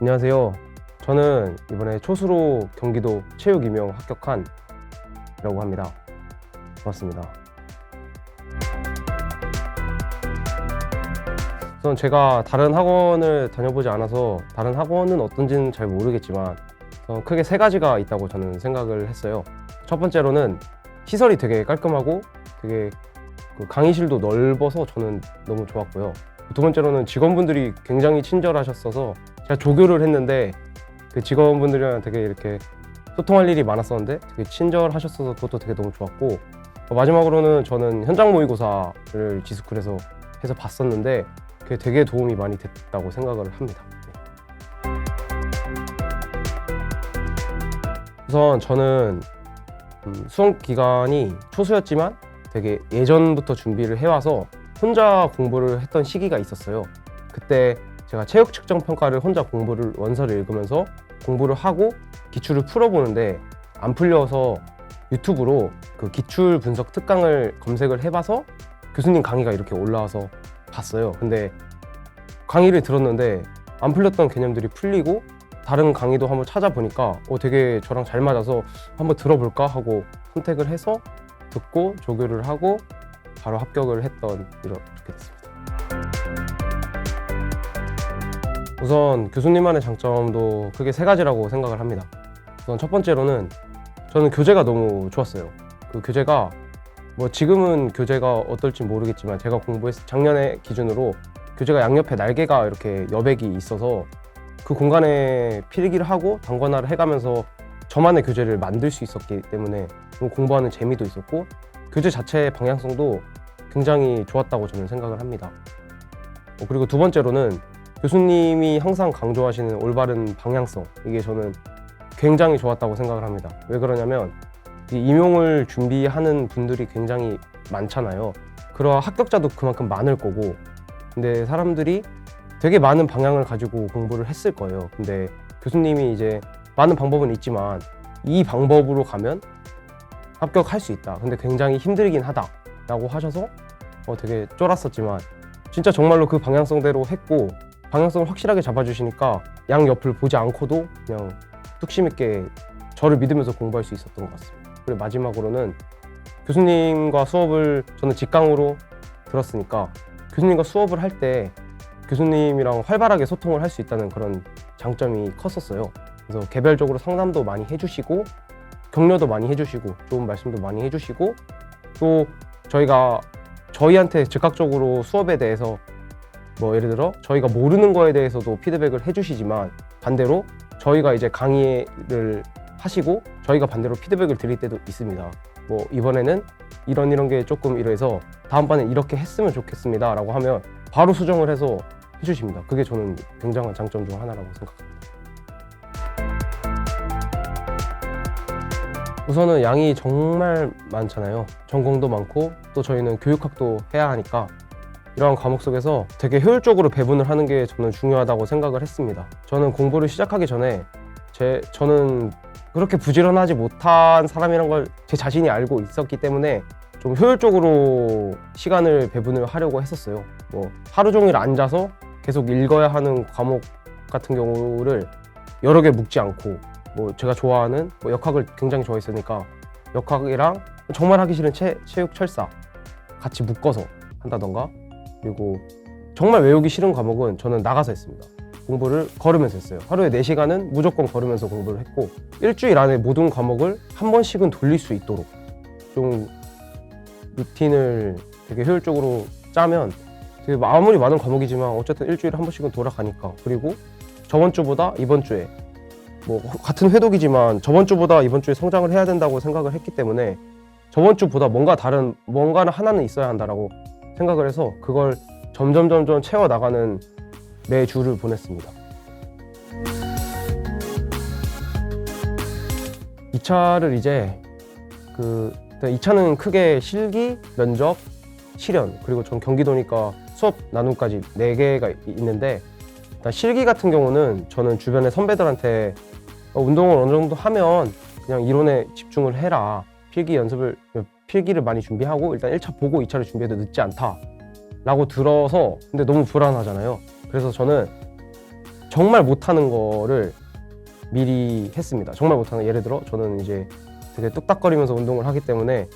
안녕하세요. 저는 이번에 초수로 경기도 체육임용 합격한 이라고 합니다. 반갑습니다. 우선 제가 다른 학원을 다녀보지 않아서 다른 학원은 어떤지는 잘 모르겠지만 크게 세 가지가 있다고 저는 생각을 했어요. 첫 번째로는 시설이 되게 깔끔하고 되게 강의실도 넓어서 저는 너무 좋았고요. 두 번째로는 직원분들이 굉장히 친절하셨어서 제가 조교를 했는데 그 직원분들이랑 되게 이렇게 소통할 일이 많았었는데 되게 친절하셨어서 그것도 되게 너무 좋았고, 마지막으로는 저는 현장 모의고사를 지스쿨에서 해서 봤었는데 그게 되게 도움이 많이 됐다고 생각을 합니다. 우선 저는 수험 기간이 초수였지만 되게 예전부터 준비를 해와서 혼자 공부를 했던 시기가 있었어요. 그때 제가 체육 측정 평가를 혼자 원서를 읽으면서 공부를 하고 기출을 풀어보는데 안 풀려서 유튜브로 그 기출 분석 특강을 검색을 해봐서 교수님 강의가 이렇게 올라와서 봤어요. 근데 강의를 들었는데 안 풀렸던 개념들이 풀리고 다른 강의도 한번 찾아보니까 되게 저랑 잘 맞아서 한번 들어볼까 하고 선택을 해서 듣고 조교를 하고 바로 합격을 했던 이렇게 됐습니다. 우선 교수님만의 장점도 크게 세 가지라고 생각을 합니다. 우선 첫 번째로는 저는 교재가 너무 좋았어요. 그 교재가 지금은 교재가 어떨지 모르겠지만 제가 작년에 기준으로 교재가 양옆에 날개가 이렇게 여백이 있어서 그 공간에 필기를 하고 단권화를 해가면서 저만의 교재를 만들 수 있었기 때문에 공부하는 재미도 있었고 교재 자체의 방향성도 굉장히 좋았다고 저는 생각을 합니다. 그리고 두 번째로는 교수님이 항상 강조하시는 올바른 방향성, 이게 저는 굉장히 좋았다고 생각을 합니다. 왜 그러냐면 이 임용을 준비하는 분들이 굉장히 많잖아요. 그러한 합격자도 그만큼 많을 거고, 근데 사람들이 되게 많은 방향을 가지고 공부를 했을 거예요. 근데 교수님이 이제 많은 방법은 있지만 이 방법으로 가면 합격할 수 있다. 근데 굉장히 힘들긴 하다 라고 하셔서 되게 쫄았었지만 진짜 정말로 그 방향성대로 했고, 방향성을 확실하게 잡아주시니까 양옆을 보지 않고도 그냥 뚝심 있게 저를 믿으면서 공부할 수 있었던 것 같습니다. 그리고 마지막으로는 교수님과 수업을 저는 직강으로 들었으니까 교수님과 수업을 할 때 교수님이랑 활발하게 소통을 할 수 있다는 그런 장점이 컸었어요. 그래서 개별적으로 상담도 많이 해주시고 격려도 많이 해주시고 좋은 말씀도 많이 해주시고, 또 저희한테 즉각적으로 수업에 대해서 예를 들어 저희가 모르는 거에 대해서도 피드백을 해주시지만 반대로 저희가 이제 강의를 하시고 저희가 반대로 피드백을 드릴 때도 있습니다. 이번에는 이런 게 조금 이래서 다음번엔 이렇게 했으면 좋겠습니다 라고 하면 바로 수정을 해서 해주십니다. 그게 저는 굉장한 장점 중 하나라고 생각합니다. 우선은 양이 정말 많잖아요. 전공도 많고 또 저희는 교육학도 해야 하니까 이러한 과목 속에서 되게 효율적으로 배분을 하는 게 저는 중요하다고 생각을 했습니다. 저는 공부를 시작하기 전에 저는 그렇게 부지런하지 못한 사람이란 걸 제 자신이 알고 있었기 때문에 좀 효율적으로 시간을 배분을 하려고 했었어요. 하루 종일 앉아서 계속 읽어야 하는 과목 같은 경우를 여러 개 묶지 않고 제가 좋아하는 역학을 굉장히 좋아했으니까 역학이랑 정말 하기 싫은 체육 철사 같이 묶어서 한다던가, 그리고 정말 외우기 싫은 과목은 저는 나가서 했습니다. 공부를 걸으면서 했어요. 하루에 4시간은 무조건 걸으면서 공부를 했고, 일주일 안에 모든 과목을 한 번씩은 돌릴 수 있도록 좀 루틴을 되게 효율적으로 짜면 되게 아무리 많은 과목이지만 어쨌든 일주일에 한 번씩은 돌아가니까. 그리고 저번 주보다 이번 주에 같은 회독이지만 저번 주보다 이번 주에 성장을 해야 된다고 생각을 했기 때문에 저번 주보다 뭔가는 하나는 있어야 한다라고 생각을 해서 그걸 점점 채워나가는 매주를 보냈습니다. 2차를 이제 2차는 크게 실기, 면접, 실연, 그리고 전 경기도니까 수업 나눔까지 4개가 있는데, 일단 실기 같은 경우는 저는 주변의 선배들한테 운동을 어느 정도 하면 그냥 이론에 집중을 해라, 필기를 많이 준비하고 일단 1차 보고 2차를 준비해도 늦지 않다 라고 들어서, 근데 너무 불안하잖아요. 그래서 저는 정말 못하는 거를 미리 했습니다. 정말 못하는, 예를 들어 저는 이제 되게 뚝딱거리면서 운동을 하기 때문에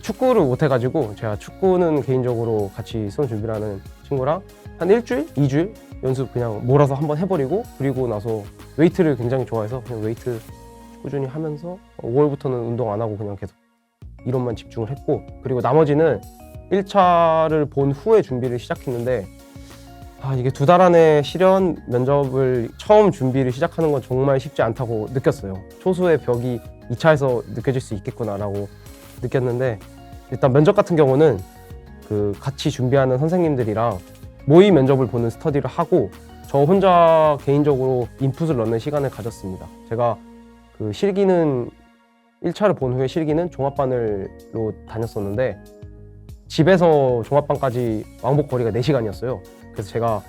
축구를 못해가지고, 제가 축구는 개인적으로 같이 수험 준비를 하는 친구랑 한 일주일, 2주일 연습 그냥 몰아서 한번 해버리고, 그리고 나서 웨이트를 굉장히 좋아해서 그냥 웨이트 꾸준히 하면서 5월부터는 운동 안 하고 그냥 계속 이론만 집중을 했고, 그리고 나머지는 1차를 본 후에 준비를 시작했는데, 이게 2달 안에 실연 면접을 처음 준비를 시작하는 건 정말 쉽지 않다고 느꼈어요. 초수의 벽이 2차에서 느껴질 수 있겠구나라고 느꼈는데, 일단 면접 같은 경우는 그 같이 준비하는 선생님들이랑 모의 면접을 보는 스터디를 하고, 저 혼자 개인적으로 인풋을 넣는 시간을 가졌습니다. 제가 그 실기는 1차를 본 후에 실기는 종합반으로 다녔었는데, 집에서 종합반까지 왕복 거리가 4시간이었어요. 그래서 제가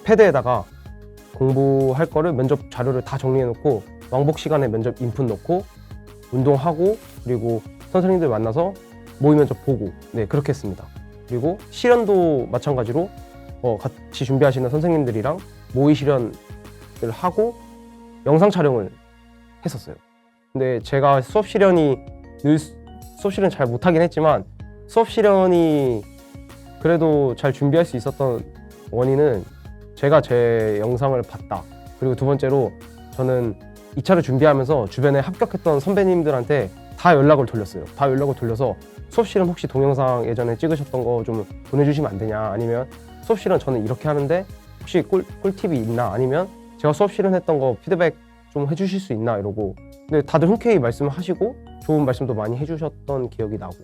패드에다가 공부할 거를, 면접 자료를 다 정리해 놓고 왕복 시간에 면접 인풋 넣고 운동하고, 그리고 선생님들 만나서 모의 면접 보고, 네, 그렇게 했습니다. 그리고 실연도 마찬가지로 같이 준비하시는 선생님들이랑 모의 실연을 하고 영상 촬영을 했었어요. 근데 제가 수업 실연이 수업 실연 잘 못하긴 했지만, 수업 실연이 그래도 잘 준비할 수 있었던 원인은 제가 제 영상을 봤다. 그리고 두 번째로, 저는 2차를 준비하면서 주변에 합격했던 선배님들한테 다 연락을 돌렸어요. 다 연락을 돌려서 수업 실연 혹시 동영상 예전에 찍으셨던 거 좀 보내주시면 안 되냐, 아니면 수업 실연 저는 이렇게 하는데 혹시 꿀팁이 있나, 아니면 제가 수업 실연했던 거 피드백 좀 해주실 수 있나, 이러고. 근데 다들 흔쾌히 말씀하시고 좋은 말씀도 많이 해주셨던 기억이 나고,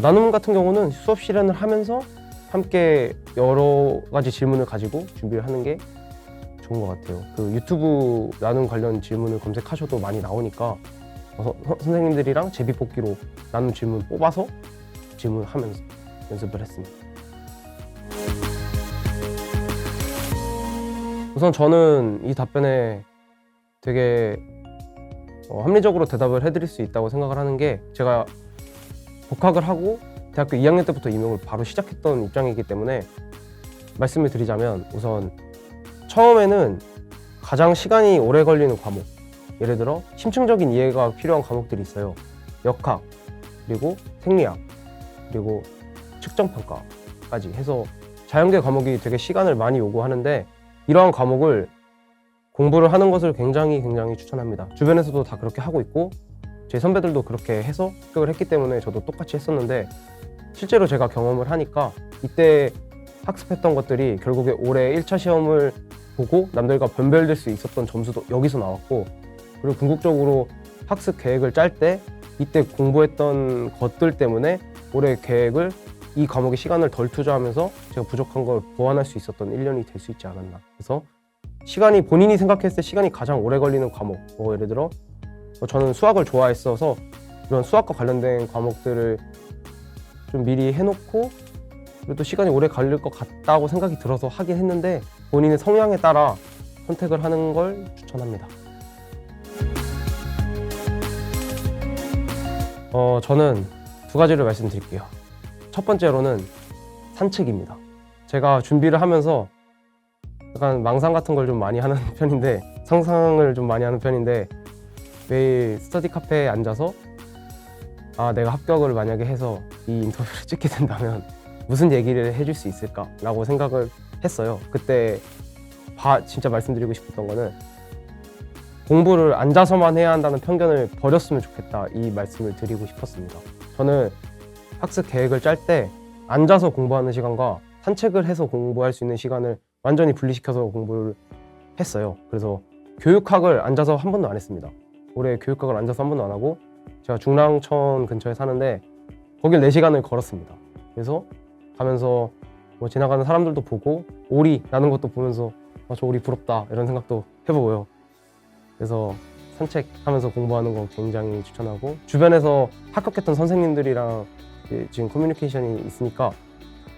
나눔 같은 경우는 수업 실연을 하면서 함께 여러 가지 질문을 가지고 준비를 하는 게 좋은 것 같아요. 그 유튜브 나눔 관련 질문을 검색하셔도 많이 나오니까 선생님들이랑 제비뽑기로 나눔 질문 뽑아서 질문하면서 연습을 했습니다. 우선 저는 이 답변에 되게 합리적으로 대답을 해드릴 수 있다고 생각을 하는 게, 제가 복학을 하고 대학교 2학년 때부터 임용을 바로 시작했던 입장이기 때문에 말씀을 드리자면, 우선 처음에는 가장 시간이 오래 걸리는 과목, 예를 들어 심층적인 이해가 필요한 과목들이 있어요. 역학, 그리고 생리학, 그리고 측정평가까지 해서 자연계 과목이 되게 시간을 많이 요구하는데, 이러한 과목을 공부를 하는 것을 굉장히 추천합니다. 주변에서도 다 그렇게 하고 있고, 제 선배들도 그렇게 해서 합격을 했기 때문에 저도 똑같이 했었는데, 실제로 제가 경험을 하니까 이때 학습했던 것들이 결국에 올해 1차 시험을 보고 남들과 변별될 수 있었던 점수도 여기서 나왔고, 그리고 궁극적으로 학습 계획을 짤 때 이때 공부했던 것들 때문에 올해 계획을, 이 과목에 시간을 덜 투자하면서 제가 부족한 걸 보완할 수 있었던 1년이 될 수 있지 않았나. 그래서 시간이, 본인이 생각했을 때 시간이 가장 오래 걸리는 과목, 예를 들어 저는 수학을 좋아했어서 이런 수학과 관련된 과목들을 좀 미리 해놓고, 그리고 또 시간이 오래 걸릴 것 같다고 생각이 들어서 하긴 했는데, 본인의 성향에 따라 선택을 하는 걸 추천합니다. 저는 2가지를 말씀드릴게요. 첫 번째로는 산책입니다. 제가 준비를 하면서 약간 망상 같은 걸 좀 많이 하는 편인데, 상상을 좀 많이 하는 편인데, 매일 스터디 카페에 앉아서 내가 합격을 만약에 해서 이 인터뷰를 찍게 된다면 무슨 얘기를 해줄 수 있을까 라고 생각을 했어요. 그때 진짜 말씀드리고 싶었던 거는, 공부를 앉아서만 해야 한다는 편견을 버렸으면 좋겠다, 이 말씀을 드리고 싶었습니다. 저는 학습 계획을 짤 때 앉아서 공부하는 시간과 산책을 해서 공부할 수 있는 시간을 완전히 분리시켜서 공부를 했어요. 그래서 교육학을 앉아서 한 번도 안 했습니다. 올해 교육학을 앉아서 한 번도 안 하고, 제가 중랑천 근처에 사는데 거길 4시간을 걸었습니다. 그래서 가면서 지나가는 사람들도 보고 오리 나는 것도 보면서 저 오리 부럽다, 이런 생각도 해보고요. 그래서 산책하면서 공부하는 거 굉장히 추천하고, 주변에서 합격했던 선생님들이랑 지금 커뮤니케이션이 있으니까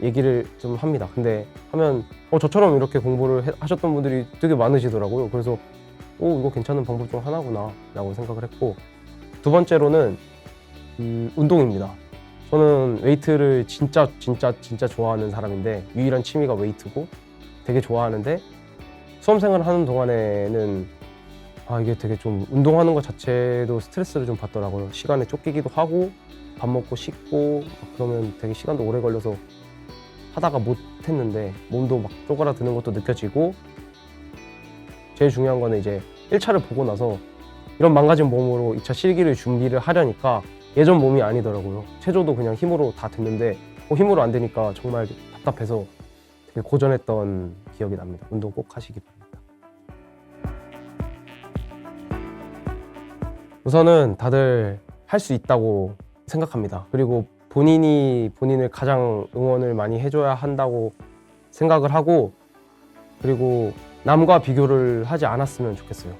얘기를 좀 합니다. 근데 하면 저처럼 이렇게 공부를 하셨던 분들이 되게 많으시더라고요. 그래서 이거 괜찮은 방법 중 하나구나 라고 생각을 했고, 2번째로는 운동입니다. 저는 웨이트를 진짜 좋아하는 사람인데, 유일한 취미가 웨이트고 되게 좋아하는데, 수험생활을 하는 동안에는 이게 되게 좀 운동하는 것 자체도 스트레스를 좀 받더라고요. 시간에 쫓기기도 하고 밥 먹고 씻고 그러면 되게 시간도 오래 걸려서 하다가 못 했는데 몸도 막 쪼그라드는 것도 느껴지고, 제일 중요한 거는 이제 1차를 보고 나서 이런 망가진 몸으로 2차 실기를 준비를 하려니까 예전 몸이 아니더라고요. 체조도 그냥 힘으로 다 됐는데 힘으로 안 되니까 정말 답답해서 되게 고전했던 기억이 납니다. 운동 꼭 하시기 바랍니다. 우선은 다들 할 수 있다고 생각합니다. 그리고 본인이 본인을 가장 응원을 많이 해줘야 한다고 생각을 하고, 그리고 남과 비교를 하지 않았으면 좋겠어요.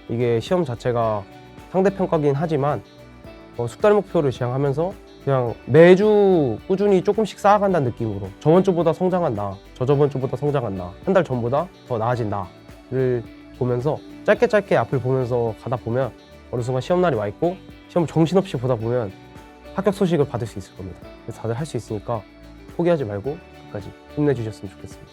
이게 시험 자체가 상대평가긴 하지만 숙달 목표를 지향하면서 그냥 매주 꾸준히 조금씩 쌓아간다는 느낌으로 저번 주보다 성장한 나, 저저번 주보다 성장한 나, 한 달 전보다 더 나아진 나를 보면서 짧게 앞을 보면서 가다 보면 어느 순간 시험날이 와 있고 시험 정신없이 보다 보면 합격 소식을 받을 수 있을 겁니다. 그래서 다들 할 수 있으니까 포기하지 말고 끝까지 힘내주셨으면 좋겠습니다.